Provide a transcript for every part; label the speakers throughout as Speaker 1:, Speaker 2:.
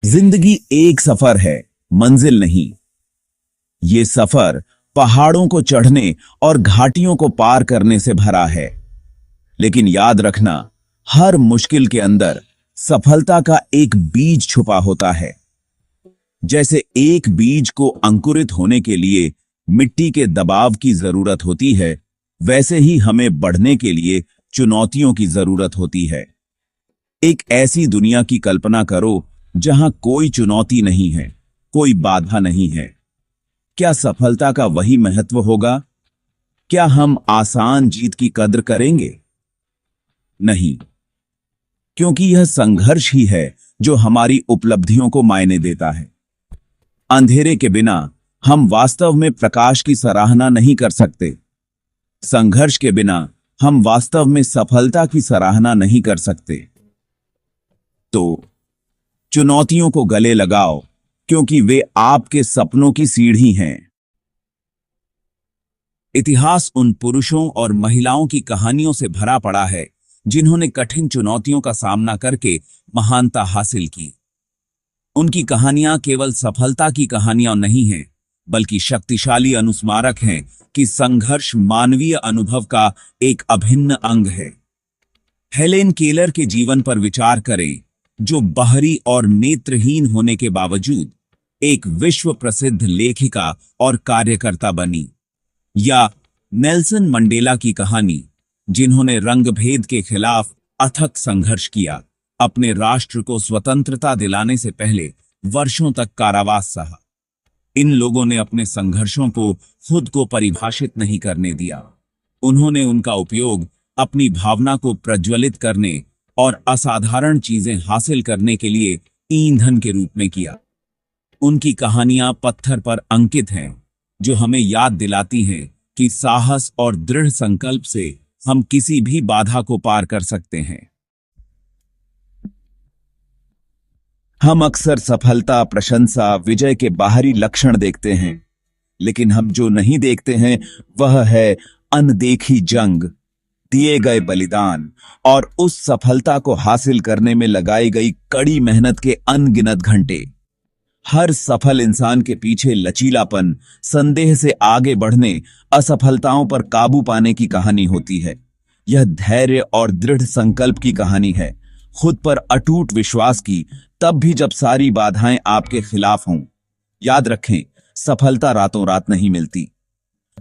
Speaker 1: जिंदगी एक सफर है, मंजिल नहीं। ये सफर पहाड़ों को चढ़ने और घाटियों को पार करने से भरा है। लेकिन याद रखना, हर मुश्किल के अंदर सफलता का एक बीज छुपा होता है। जैसे एक बीज को अंकुरित होने के लिए मिट्टी के दबाव की जरूरत होती है, वैसे ही हमें बढ़ने के लिए चुनौतियों की जरूरत होती है। एक ऐसी दुनिया की कल्पना करो जहां कोई चुनौती नहीं है, कोई बाधा नहीं है। क्या सफलता का वही महत्व होगा? क्या हम आसान जीत की कद्र करेंगे? नहीं, क्योंकि यह संघर्ष ही है जो हमारी उपलब्धियों को मायने देता है। अंधेरे के बिना हम वास्तव में प्रकाश की सराहना नहीं कर सकते। संघर्ष के बिना हम वास्तव में सफलता की सराहना नहीं कर सकते। तो चुनौतियों को गले लगाओ, क्योंकि वे आपके सपनों की सीढ़ी हैं। इतिहास उन पुरुषों और महिलाओं की कहानियों से भरा पड़ा है जिन्होंने कठिन चुनौतियों का सामना करके महानता हासिल की। उनकी कहानियां केवल सफलता की कहानियां नहीं हैं, बल्कि शक्तिशाली अनुस्मारक हैं कि संघर्ष मानवीय अनुभव का एक अभिन्न अंग है। हेलेन केलर के जीवन पर विचार करें, जो बाहरी और नेत्रहीन होने के बावजूद एक विश्व प्रसिद्ध लेखिका और कार्यकर्ता बनी। या नेल्सन मंडेला की कहानी, जिन्होंने रंगभेद के खिलाफ अथक संघर्ष किया, अपने राष्ट्र को स्वतंत्रता दिलाने से पहले वर्षों तक कारावास सहा। इन लोगों ने अपने संघर्षों को खुद को परिभाषित नहीं करने दिया। उन्होंने उनका उपयोग अपनी भावना को प्रज्वलित करने और असाधारण चीजें हासिल करने के लिए ईंधन के रूप में किया। उनकी कहानियां पत्थर पर अंकित हैं, जो हमें याद दिलाती हैं कि साहस और दृढ़ संकल्प से हम किसी भी बाधा को पार कर सकते हैं। हम अक्सर सफलता, प्रशंसा, विजय के बाहरी लक्षण देखते हैं, लेकिन हम जो नहीं देखते हैं वह है अनदेखी जंग, दिए गए बलिदान और उस सफलता को हासिल करने में लगाई गई कड़ी मेहनत के अनगिनत घंटे। हर सफल इंसान के पीछे लचीलापन, संदेह से आगे बढ़ने, असफलताओं पर काबू पाने की कहानी होती है। यह धैर्य और दृढ़ संकल्प की कहानी है, खुद पर अटूट विश्वास की, तब भी जब सारी बाधाएं आपके खिलाफ हों। याद रखें, सफलता रातों रात नहीं मिलती।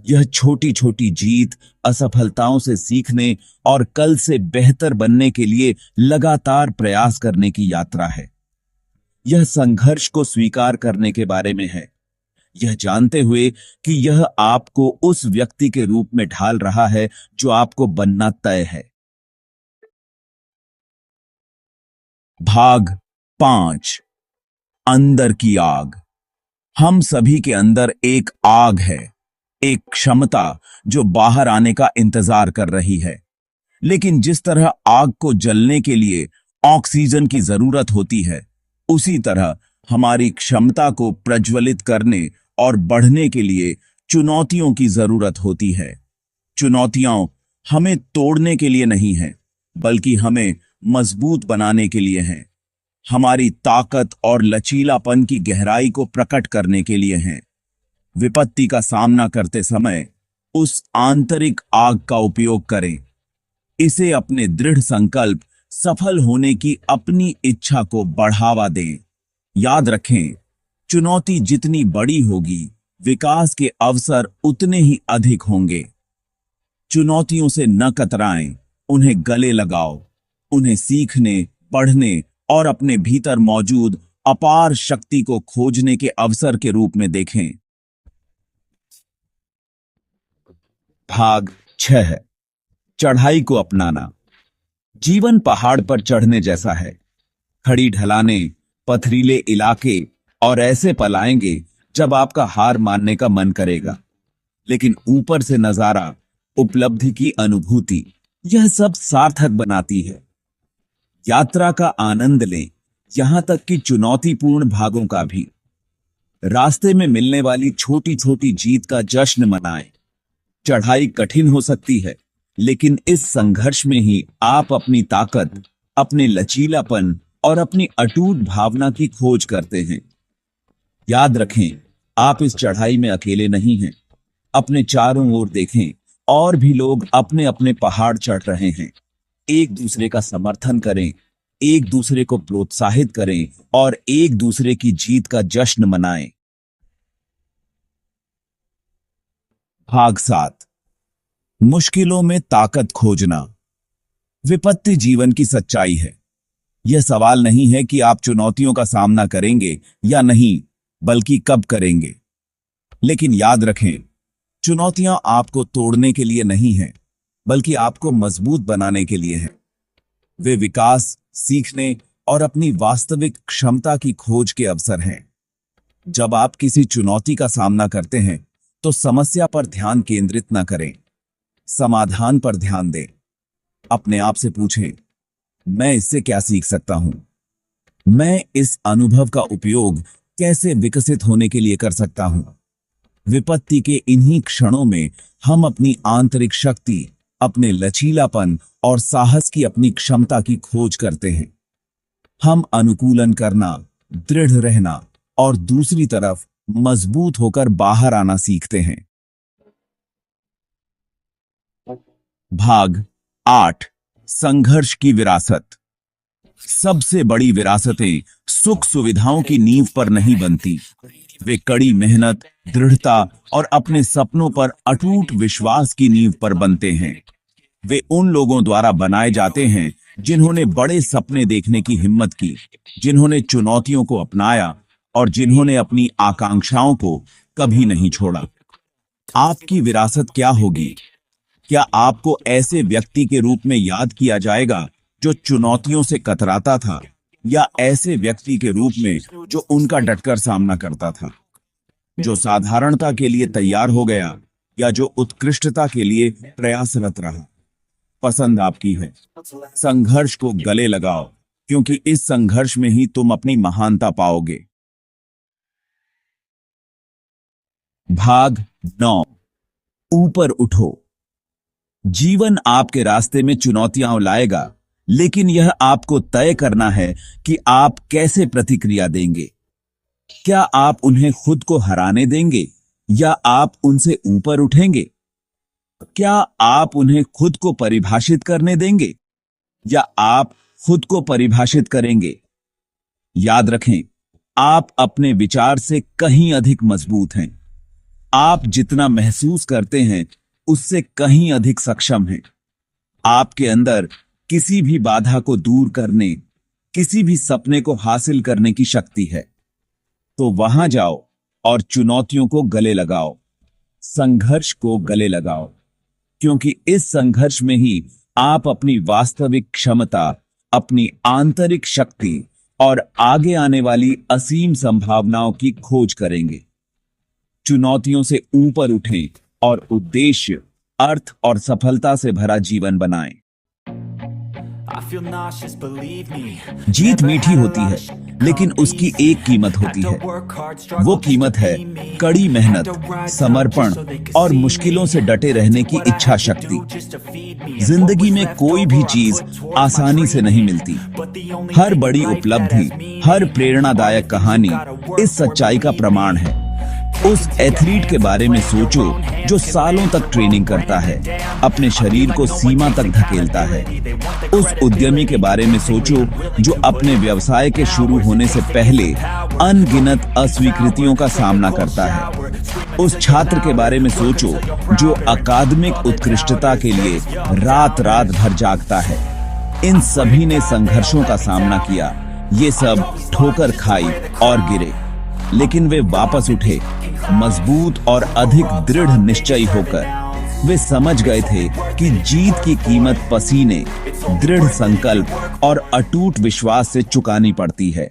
Speaker 1: यह छोटी छोटी जीत, असफलताओं से सीखने और कल से बेहतर बनने के लिए लगातार प्रयास करने की यात्रा है। यह संघर्ष को स्वीकार करने के बारे में है, यह जानते हुए कि यह आपको उस व्यक्ति के रूप में ढाल रहा है जो आपको बनना तय है। भाग 5, अंदर की आग। हम सभी के अंदर एक आग है, एक क्षमता जो बाहर आने का इंतजार कर रही है। लेकिन जिस तरह आग को जलने के लिए ऑक्सीजन की जरूरत होती है, उसी तरह हमारी क्षमता को प्रज्वलित करने और बढ़ने के लिए चुनौतियों की जरूरत होती है। चुनौतियां हमें तोड़ने के लिए नहीं हैं, बल्कि हमें मजबूत बनाने के लिए हैं। हमारी ताकत और लचीलापन की गहराई को प्रकट करने के लिए हैं। विपत्ति का सामना करते समय उस आंतरिक आग का उपयोग करें। इसे अपने दृढ़ संकल्प, सफल होने की अपनी इच्छा को बढ़ावा दें। याद रखें, चुनौती जितनी बड़ी होगी, विकास के अवसर उतने ही अधिक होंगे। चुनौतियों से न कतराएं, उन्हें गले लगाओ। उन्हें सीखने, पढ़ने और अपने भीतर मौजूद अपार शक्ति को खोजने के अवसर के रूप में देखें। भाग 6, चढ़ाई को अपनाना। जीवन पहाड़ पर चढ़ने जैसा है। खड़ी ढलानें, पथरीले इलाके और ऐसे पल आएंगे जब आपका हार मानने का मन करेगा। लेकिन ऊपर से नजारा, उपलब्धि की अनुभूति, यह सब सार्थक बनाती है। यात्रा का आनंद लें, यहां तक कि चुनौतीपूर्ण भागों का भी। रास्ते में मिलने वाली छोटी छोटी जीत का जश्न मनाएं। चढ़ाई कठिन हो सकती है, लेकिन इस संघर्ष में ही आप अपनी ताकत, अपने लचीलापन और अपनी अटूट भावना की खोज करते हैं। याद रखें, आप इस चढ़ाई में अकेले नहीं हैं। अपने चारों ओर देखें, और भी लोग अपने अपने पहाड़ चढ़ रहे हैं। एक दूसरे का समर्थन करें, एक दूसरे को प्रोत्साहित करें और एक दूसरे की जीत का जश्न मनाएं। भाग 7, मुश्किलों में ताकत खोजना। विपत्ति जीवन की सच्चाई है। यह सवाल नहीं है कि आप चुनौतियों का सामना करेंगे या नहीं, बल्कि कब करेंगे। लेकिन याद रखें, चुनौतियां आपको तोड़ने के लिए नहीं हैं, बल्कि आपको मजबूत बनाने के लिए हैं। वे विकास, सीखने और अपनी वास्तविक क्षमता की खोज के अवसर हैं। जब आप किसी चुनौती का सामना करते हैं, तो समस्या पर ध्यान केंद्रित न करें, समाधान पर ध्यान दें। अपने आप से पूछें, मैं इससे क्या सीख सकता हूं? मैं इस अनुभव का उपयोग कैसे विकसित होने के लिए कर सकता हूं? विपत्ति के इन्हीं क्षणों में हम अपनी आंतरिक शक्ति, अपने लचीलापन और साहस की अपनी क्षमता की खोज करते हैं। हम अनुकूलन करना, दृढ़ रहना और दूसरी तरफ मजबूत होकर बाहर आना सीखते हैं। भाग 8, संघर्ष की विरासत। सबसे बड़ी विरासतें सुख सुविधाओं की नींव पर नहीं बनती। वे कड़ी मेहनत, दृढ़ता और अपने सपनों पर अटूट विश्वास की नींव पर बनते हैं। वे उन लोगों द्वारा बनाए जाते हैं जिन्होंने बड़े सपने देखने की हिम्मत की, जिन्होंने चुनौतियों को अपनाया और जिन्होंने अपनी आकांक्षाओं को कभी नहीं छोड़ा। आपकी विरासत क्या होगी? क्या आपको ऐसे व्यक्ति के रूप में याद किया जाएगा जो चुनौतियों से कतराता था, या ऐसे व्यक्ति के रूप में जो उनका डटकर सामना करता था, जो साधारणता के लिए तैयार हो गया या जो उत्कृष्टता के लिए प्रयासरत रहा? पसंद आपकी है। संघर्ष को गले लगाओ, क्योंकि इस संघर्ष में ही तुम अपनी महानता पाओगे। भाग 9, ऊपर उठो। जीवन आपके रास्ते में चुनौतियां लाएगा, लेकिन यह आपको तय करना है कि आप कैसे प्रतिक्रिया देंगे। क्या आप उन्हें खुद को हराने देंगे या आप उनसे ऊपर उठेंगे? क्या आप उन्हें खुद को परिभाषित करने देंगे या आप खुद को परिभाषित करेंगे? याद रखें, आप अपने विचार से कहीं अधिक मजबूत हैं। आप जितना महसूस करते हैं, उससे कहीं अधिक सक्षम हैं। आपके अंदर किसी भी बाधा को दूर करने, किसी भी सपने को हासिल करने की शक्ति है। तो वहां जाओ और चुनौतियों को गले लगाओ, संघर्ष को गले लगाओ, क्योंकि इस संघर्ष में ही आप अपनी वास्तविक क्षमता, अपनी आंतरिक शक्ति और आगे आने वाली असीम संभावनाओं की खोज करेंगे। चुनौतियों से ऊपर उठें और उद्देश्य, अर्थ और सफलता से भरा जीवन बनाएं। जीत मीठी होती है, लेकिन उसकी एक कीमत होती है। वो कीमत है कड़ी मेहनत, समर्पण और मुश्किलों से डटे रहने की इच्छा शक्ति। जिंदगी में कोई भी चीज आसानी से नहीं मिलती। हर बड़ी उपलब्धि, हर प्रेरणादायक कहानी इस सच्चाई का प्रमाण है। उस एथलीट के बारे में सोचो जो सालों तक ट्रेनिंग करता है, अपने शरीर को सीमा तक धकेलता है। उस उद्यमी के बारे में सोचो जो अपने व्यवसाय के शुरू होने से पहले अनगिनत अस्वीकृतियों का सामना करता है। उस छात्र के बारे में सोचो जो अकादमिक उत्कृष्टता के लिए रात रात भर जागता है। इन सभी ने संघर्षों का सामना किया। ये सब ठोकर खाई और गिरे, लेकिन वे वापस उठे, मजबूत और अधिक दृढ़ निश्चयी होकर। वे समझ गए थे कि जीत की कीमत पसीने, दृढ़ संकल्प और अटूट विश्वास से चुकानी पड़ती है।